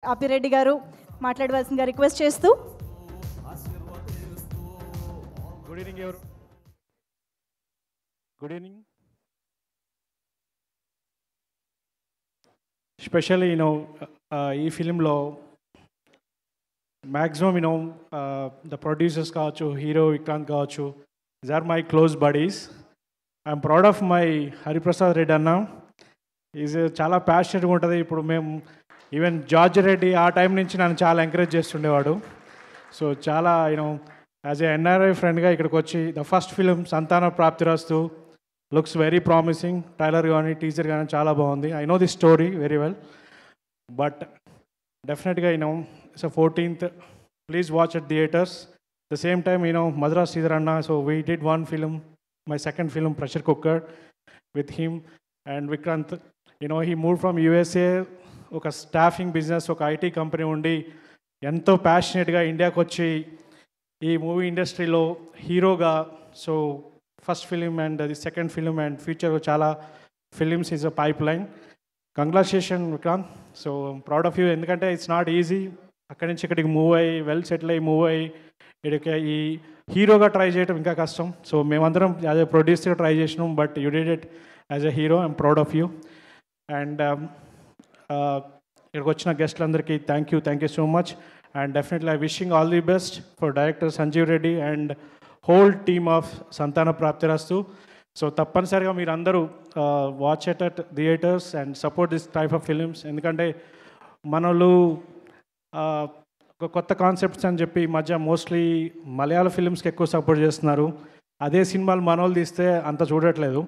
అప్పిరెడ్డి గారు మాట్లాడవలసిందిగా రిక్వెస్ట్ చేస్తూ. గుడ్ ఈవినింగ్ ఎవరు గుడ్ ఈవినింగ్ స్పెషల్లీ ఈ ఫిలింలో మ్యాక్సిమం ద ప్రొడ్యూసర్స్ కావచ్చు, హీరో విక్రాంత్ కావచ్చు, this are my close buddies. I'm proud of my Hariprasad Reddy అన్న. ఈజ్ చాలా ప్యాషనెట్గా ఉంటుంది. ఇప్పుడు మేము ఈవెన్ జార్జ్ రెడ్డి ఆ టైం నుంచి నన్ను చాలా ఎంకరేజ్ చేస్తుండేవాడు. సో చాలా యాజ్ ఏ ఎన్ఆర్ఐ ఫ్రెండ్గా ఇక్కడికి వచ్చి the first film Santhana Prapthirasthu looks very promising. Trailer కానీ టీజర్ కానీ చాలా బాగుంది. I know the story very well, but డెఫినెట్గా it's 14th. Please watch at theaters. The same time Madras Sridhar అన్న. So we did one film, my second film pressure cooker with him and Vikranth. He move from USA. ఒక staffing business, ఒక IT company ఉండి ఎంతో ప్యాషనెట్గా ఇండియాకి వచ్చి ఈ movie ఇండస్ట్రీలో హీరోగా, so first film and the second film and ఫ్యూచర్లో చాలా films is a pipe line. Congratulation Vikrant. So proud of you. ఎందుకంటే ఇట్స్ నాట్ ఈజీ. అక్కడి నుంచి ఇక్కడికి మూవ్ అయ్యి వెల్ సెటిల్ అయ్యి మూవ్ అయ్యి ఇక్కడికి ఈ హీరోగా ట్రై చేయడం ఇంకా కష్టం. సో మేమందరం యాజ్ ఎ ప్రొడ్యూసర్గా ట్రై చేసినాం, but you did it as a hero. I'm proud of you. And ఇక్కడికి వచ్చిన గెస్ట్లందరికీ thank you so much. And definitely I wishing all the best for director Sanjeev Reddy and whole team of Santhana Prapthirasthu. So తప్పనిసరిగా మీరు అందరూ watch at theaters and support this type of films. ఎందుకంటే మనలు ఒక కొత్త కాన్సెప్ట్స్ అని చెప్పి ఈ మధ్య మోస్ట్లీ మలయాళ ఫిలిమ్స్కి ఎక్కువ సపోర్ట్ చేస్తున్నారు. అదే సినిమాలు మనోళ్ళు తీస్తే అంత చూడట్లేదు.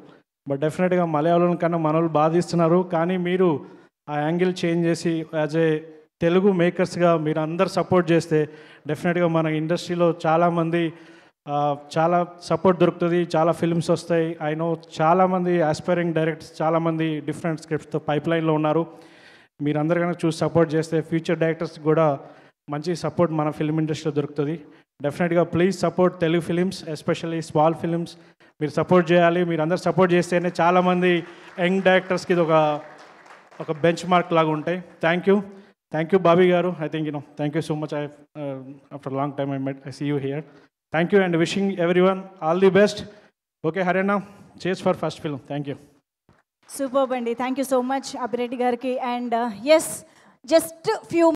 బట్ డెఫినెట్గా మలయాళం కన్నా మనోళ్ళు బాగా తీస్తున్నారు. కానీ మీరు ఆ యాంగిల్ చేంజ్ చేసి యాజ్ ఏ తెలుగు మేకర్స్గా మీరు అందరు సపోర్ట్ చేస్తే డెఫినెట్గా మన ఇండస్ట్రీలో చాలామంది చాలా సపోర్ట్ దొరుకుతుంది, చాలా ఫిల్మ్స్ వస్తాయి. ఐ నో చాలామంది ఆస్పైరింగ్ డైరెక్టర్స్, చాలామంది డిఫరెంట్ స్క్రిప్ట్స్తో పైప్ లైన్లో ఉన్నారు. మీరందరూ కనుక చూసి సపోర్ట్ చేస్తే ఫ్యూచర్ డైరెక్టర్స్ కూడా మంచి సపోర్ట్ మన ఫిల్మ్ ఇండస్ట్రీలో దొరుకుతుంది. డెఫినెట్గా please support Telugu films, especially small films. మీరు సపోర్ట్ చేయాలి. మీరు అందరు సపోర్ట్ చేస్తేనే చాలామంది యంగ్ డైరెక్టర్స్కి ఇది ఒక బెంచ్ మార్క్ లాగా ఉంటాయి. థ్యాంక్ యూ బాబీ గారు. I think thank you so much. After long time I see you here. Thank you and wishing everyone all the best. Okay, Harena, cheers for first film. Thank you. Superb, Andy. Thank you so much, Abhireddy Garki. And yes, just few